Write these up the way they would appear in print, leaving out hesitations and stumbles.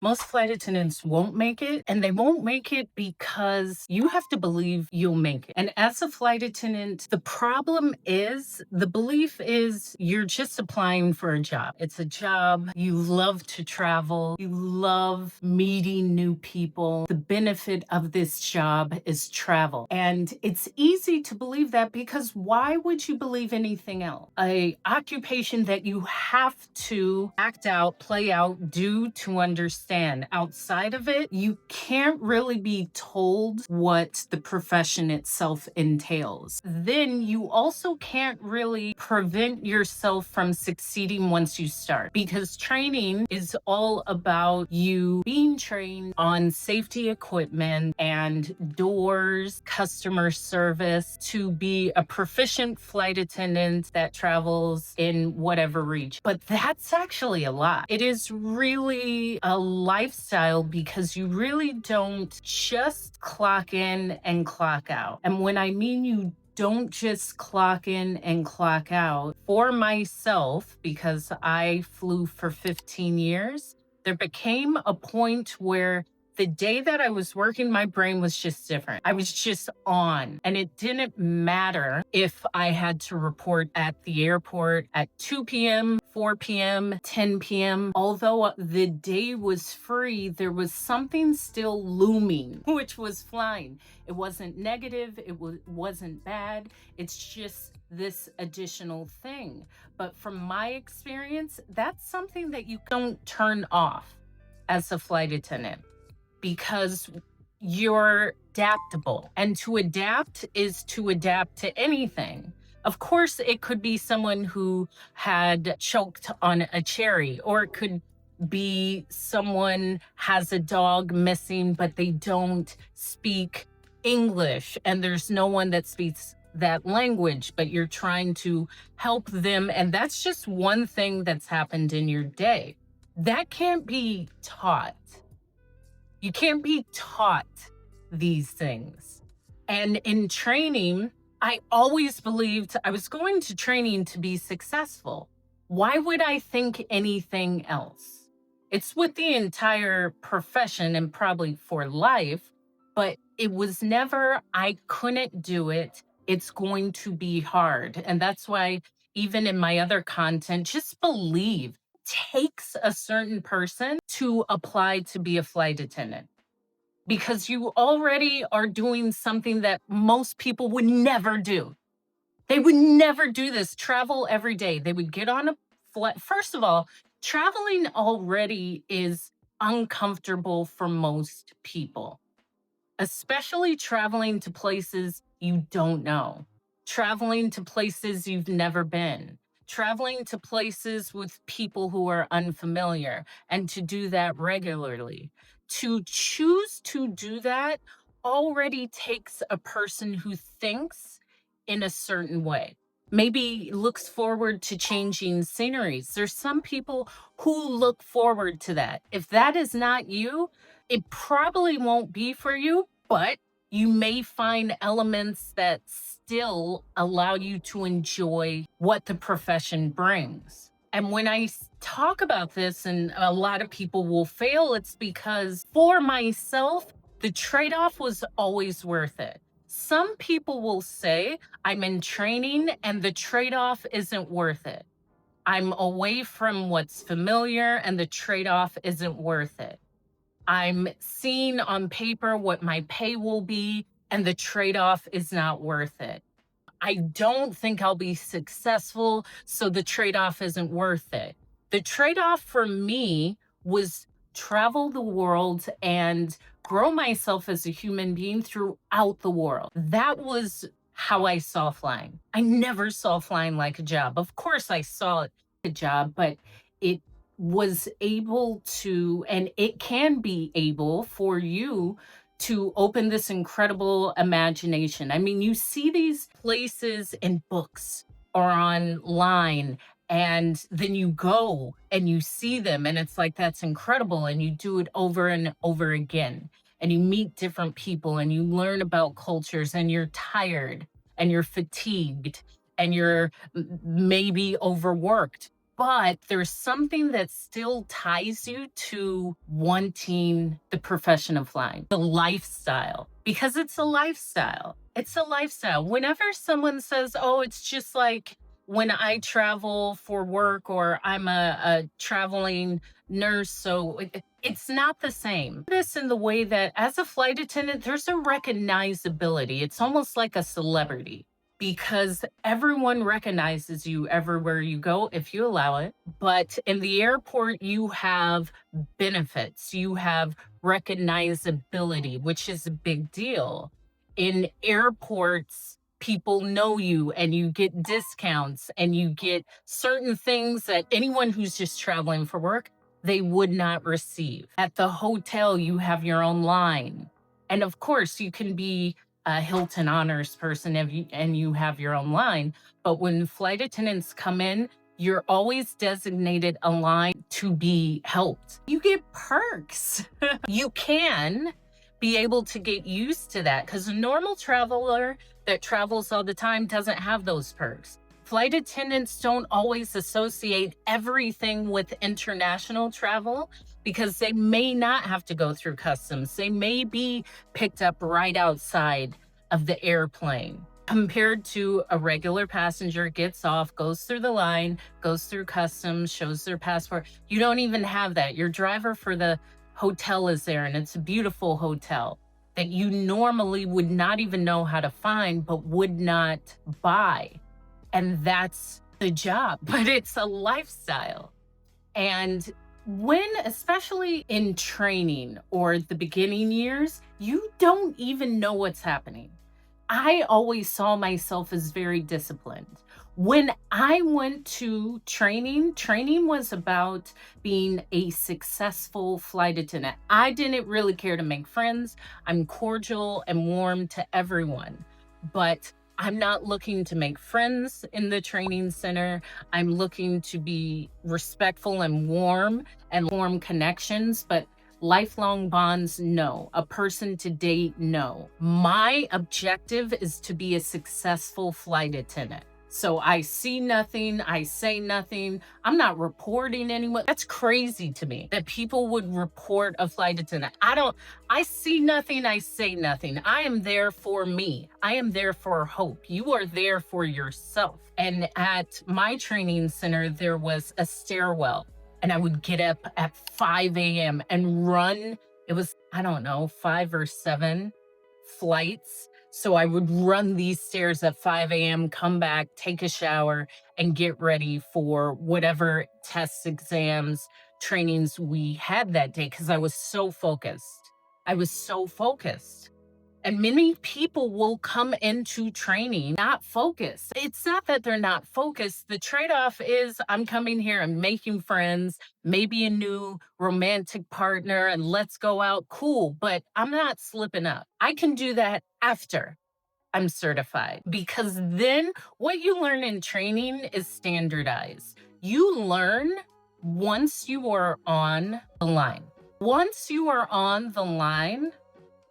Most flight attendants won't make it, and they won't make it because you have to believe you'll make it. And as a flight attendant, the problem is the belief is you're just applying for a job. It's a job. You love to travel. You love meeting new people. The benefit of this job is travel. And it's easy to believe that because why would you believe anything else? A occupation that you have to act out, play out, do to understand. Outside of it, you can't really be told what the profession itself entails. Then you also can't really prevent yourself from succeeding once you start because training is all about you being trained on safety equipment and doors, customer service to be a proficient flight attendant that travels in whatever region. But that's actually a lot. It is really a lifestyle because you really don't just clock in and clock out. And when I mean you don't just clock in and clock out, for myself, because I flew for 15 years, there became a point where the day that I was working, my brain was just different. I was just on. And it didn't matter if I had to report at the airport at 2 p.m., 4 p.m., 10 p.m. Although the day was free, there was something still looming, which was flying. It wasn't negative. Wasn't bad. It's just this additional thing. But from my experience, that's something that you don't turn off as a flight attendant, because you're adaptable. And to adapt is to adapt to anything. Of course, it could be someone who had choked on a cherry, or it could be someone has a dog missing, but they don't speak English and there's no one that speaks that language, but you're trying to help them. And that's just one thing that's happened in your day. That can't be taught. You can't be taught these things. And in training, I always believed I was going to training to be successful. Why would I think anything else? It's with the entire profession and probably for life, but it was never, I couldn't do it. It's going to be hard. And that's why, even in my other content, just believe takes a certain person to apply to be a flight attendant because you already are doing something that most people would never do. They would never do this, travel every day. They would get on a flight. First of all, traveling already is uncomfortable for most people, especially traveling to places you don't know, traveling to places you've never been, traveling to places with people who are unfamiliar, and to do that regularly. To choose to do that already takes a person who thinks in a certain way. Maybe looks forward to changing sceneries. There's some people who look forward to that. If that is not you, it probably won't be for you, but you may find elements that still allow you to enjoy what the profession brings. And when I talk about this, and a lot of people will fail, it's because for myself, the trade off was always worth it. Some people will say, I'm in training and the trade off isn't worth it. I'm away from what's familiar and the trade off isn't worth it. I'm seeing on paper what my pay will be, and the trade off is not worth it. I don't think I'll be successful, so the trade off isn't worth it. The trade off for me was travel the world and grow myself as a human being throughout the world. That was how I saw flying. I never saw flying like a job. Of course, I saw it like a job, but it was able to, and it can be able for you to open this incredible imagination. I mean, you see these places in books or online, and then you go and you see them, and it's like, that's incredible. And you do it over and over again. And you meet different people and you learn about cultures, and you're tired and you're fatigued and you're maybe overworked. but there's something that still ties you to wanting the profession of flying, the lifestyle, because it's a lifestyle. It's a lifestyle. Whenever someone says, oh, it's just like when I travel for work or I'm a traveling nurse, so it's not the same. This in the way that as a flight attendant, there's a recognizability. It's almost like a celebrity because everyone recognizes you everywhere you go if you allow it. But in the airport, you have benefits, you have recognizability, which is a big deal. In airports, people know you and you get discounts and you get certain things that anyone who's just traveling for work, they would not receive. At the hotel, you have your own line. And of course, you can be a Hilton honors person and you have your own line. But when flight attendants come in, you're always designated a line to be helped. You get perks. You can be able to get used to that because a normal traveler that travels all the time doesn't have those perks. Flight attendants don't always associate everything with international travel because they may not have to go through customs. They may be picked up right outside of the airplane compared to a regular passenger gets off, goes through the line, goes through customs, shows their passport. You don't even have that. Your driver for the hotel is there and it's a beautiful hotel that you normally would not even know how to find but would not buy. And that's the job, but it's a lifestyle. And when, especially in training or the beginning years, you don't even know what's happening. I always saw myself as very disciplined. When I went to training was about being a successful flight attendant. I didn't really care to make friends. I'm cordial and warm to everyone, but I'm not looking to make friends in the training center. I'm looking to be respectful and warm and form connections, but lifelong bonds, no. A person to date, no. My objective is to be a successful flight attendant. So I see nothing, I say nothing. I'm not reporting anyone. That's crazy to me that people would report a flight attendant. I see nothing, I say nothing. I am there for me. I am there for hope. You are there for yourself. And at my training center, there was a stairwell. And I would get up at 5 a.m. and run. It was, I don't know, 5 or 7 flights. So I would run these stairs at 5 a.m., come back, take a shower, and get ready for whatever tests, exams, trainings we had that day because I was so focused. I was so focused. And many people will come into training not focused. It's not that they're not focused. The trade-off is I'm coming here and making friends, maybe a new romantic partner, and let's go out. Cool, but I'm not slipping up. I can do that after I'm certified because then what you learn in training is standardized. You learn once you are on the line. Once you are on the line,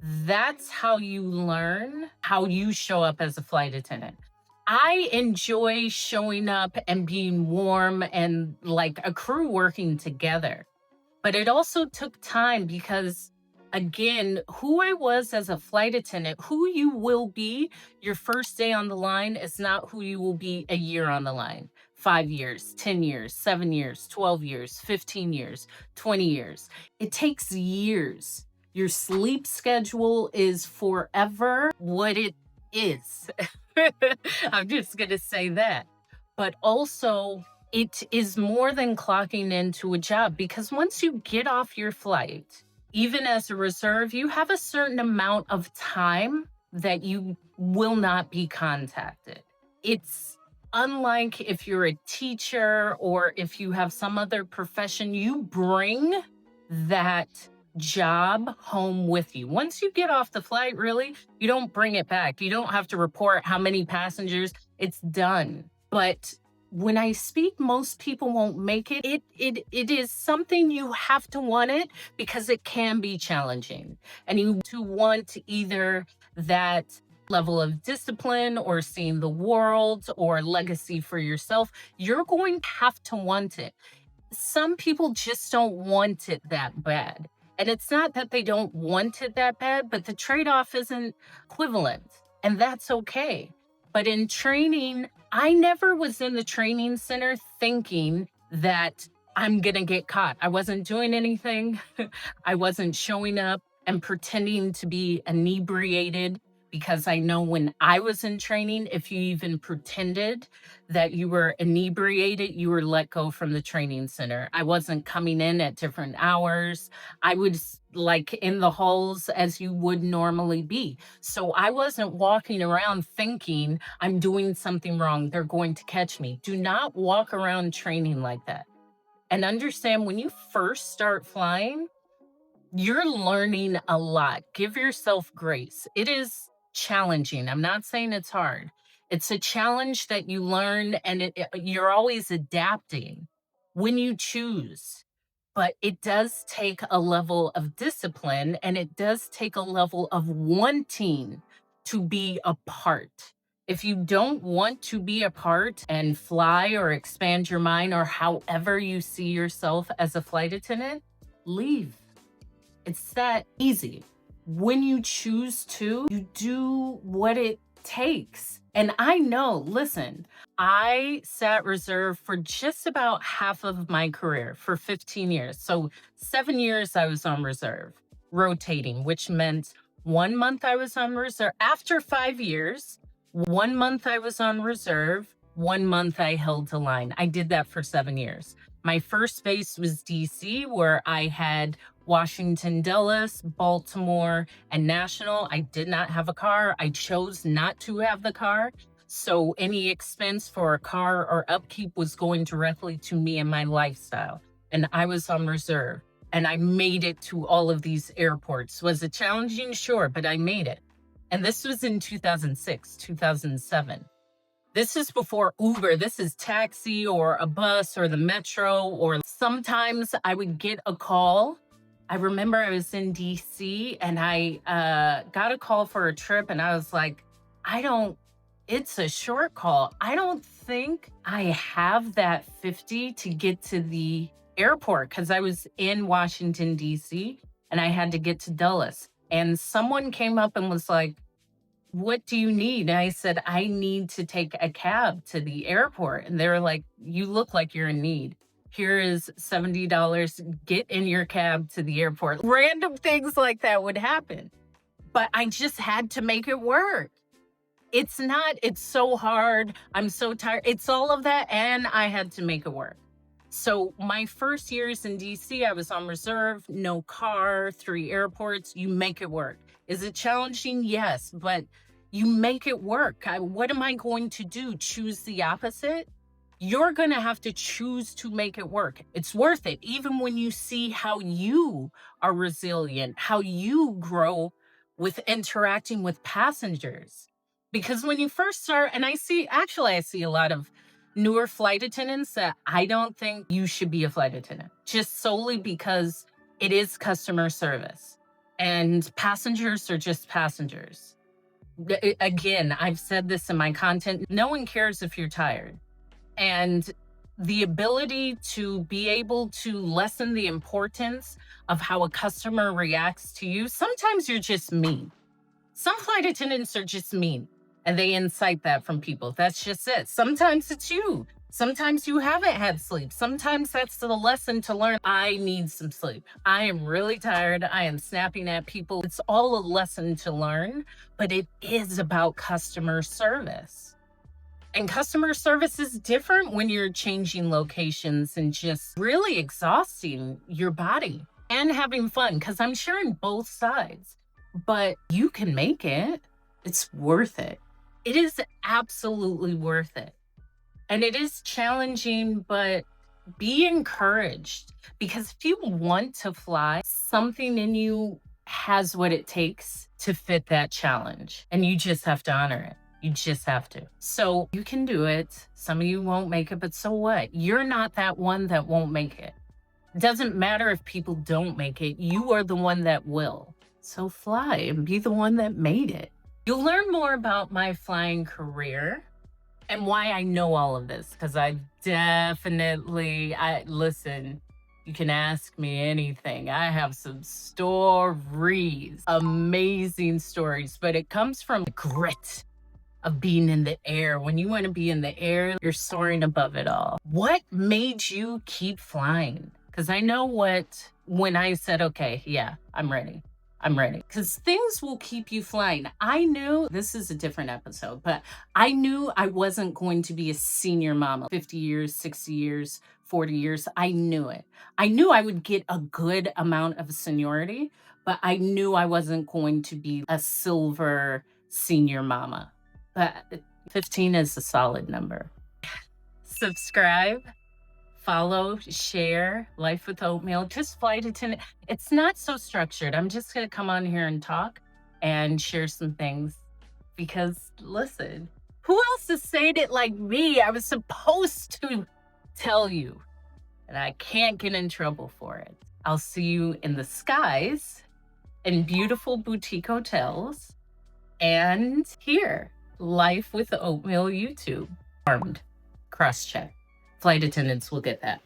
that's how you learn how you show up as a flight attendant. I enjoy showing up and being warm and like a crew working together. But it also took time because, again, who I was as a flight attendant, who you will be your first day on the line is not who you will be a year on the line. 5 years, 10 years, 7 years, 12 years, 15 years, 20 years. It takes years. Your sleep schedule is forever what it is. I'm just going to say that. But also, it is more than clocking into a job because once you get off your flight, even as a reserve, you have a certain amount of time that you will not be contacted. It's unlike if you're a teacher or if you have some other profession, you bring that job home with you. Once you get off the flight, really, you don't bring it back. You don't have to report how many passengers. It's done. But when I speak, most people won't make it. It is something you have to want it because it can be challenging. And you to want either that level of discipline or seeing the world or legacy for yourself, you're going to have to want it. Some people just don't want it that bad. And it's not that they don't want it that bad, but the trade off isn't equivalent. And that's okay. But in training, I never was in the training center thinking that I'm going to get caught. I wasn't doing anything. I wasn't showing up and pretending to be inebriated, because I know when I was in training, if you even pretended that you were inebriated, you were let go from the training center. I wasn't coming in at different hours. I was like in the halls as you would normally be. So I wasn't walking around thinking I'm doing something wrong. They're going to catch me. Do not walk around training like that. And understand, when you first start flying, you're learning a lot. Give yourself grace. It is challenging. I'm not saying it's hard. It's a challenge that you learn, and you're always adapting when you choose. But it does take a level of discipline, and it does take a level of wanting to be a part. If you don't want to be a part and fly or expand your mind or however you see yourself as a flight attendant, leave. It's that easy. When you choose to, you do what it takes. And I know, listen, I sat reserve for just about half of my career, for 15 years. So 7 years I was on reserve, rotating, which meant 1 month I was on reserve. After 5 years, 1 month I was on reserve, 1 month I held the line. I did that for 7 years. My first base was DC, where I had Washington, Dulles, Baltimore, and National. I did not have a car. I chose not to have the car. So any expense for a car or upkeep was going directly to me and my lifestyle. And I was on reserve. And I made it to all of these airports. Was it challenging? Sure, but I made it. And this was in 2006, 2007. This is before Uber. This is taxi or a bus or the metro, or sometimes I would get a call. I remember I was in DC and I got a call for a trip, and I was like, it's a short call. I don't think I have that 50 to get to the airport, because I was in Washington, DC, and I had to get to Dulles. And someone came up and was like, what do you need? And I said, I need to take a cab to the airport. And they were like, you look like you're in need. Here is $70. Get in your cab to the airport. Random things like that would happen. But I just had to make it work. It's so hard. I'm so tired. It's all of that. And I had to make it work. So my first years in DC, I was on reserve, no car, 3 airports. You make it work. Is it challenging? Yes, but you make it work. What am I going to do? Choose the opposite? You're going to have to choose to make it work. It's worth it, even when you see how you are resilient, how you grow with interacting with passengers. Because when you first start, and I see a lot of newer flight attendants that I don't think you should be a flight attendant, just solely because it is customer service and passengers are just passengers. Again, I've said this in my content, no one cares if you're tired. And the ability to be able to lessen the importance of how a customer reacts to you, sometimes you're just mean. Some flight attendants are just mean. And they incite that from people. That's just it. Sometimes it's you. Sometimes you haven't had sleep. Sometimes that's the lesson to learn. I need some sleep. I am really tired. I am snapping at people. It's all a lesson to learn, but it is about customer service. And customer service is different when you're changing locations and just really exhausting your body and having fun, because I'm sharing both sides. But you can make it. It's worth it. It is absolutely worth it. And it is challenging, but be encouraged, because if you want to fly, something in you has what it takes to fit that challenge. And you just have to honor it. You just have to. So you can do it. Some of you won't make it, but so what? You're not that one that won't make it. It doesn't matter if people don't make it. You are the one that will. So fly and be the one that made it. You'll learn more about my flying career and why I know all of this, because I listen, you can ask me anything. I have some stories, amazing stories, but it comes from the grit of being in the air. When you want to be in the air, you're soaring above it all. What made you keep flying? Because I know when I said, okay, yeah, I'm ready. I'm ready. Because things will keep you flying. I knew this is a different episode, but I knew I wasn't going to be a senior mama 50 years, 60 years, 40 years. I knew it. I knew I would get a good amount of seniority, but I knew I wasn't going to be a silver senior mama. But 15 is a solid number. Subscribe, follow, share Life with Oatmeal. Just flight attendant. It's not so structured. I'm just going to come on here and talk and share some things because, listen, who else has said it like me? I was supposed to tell you, and I can't get in trouble for it. I'll see you in the skies, in beautiful boutique hotels, and here. Life with Oatmeal YouTube. Armed. Cross check. Flight attendants will get that.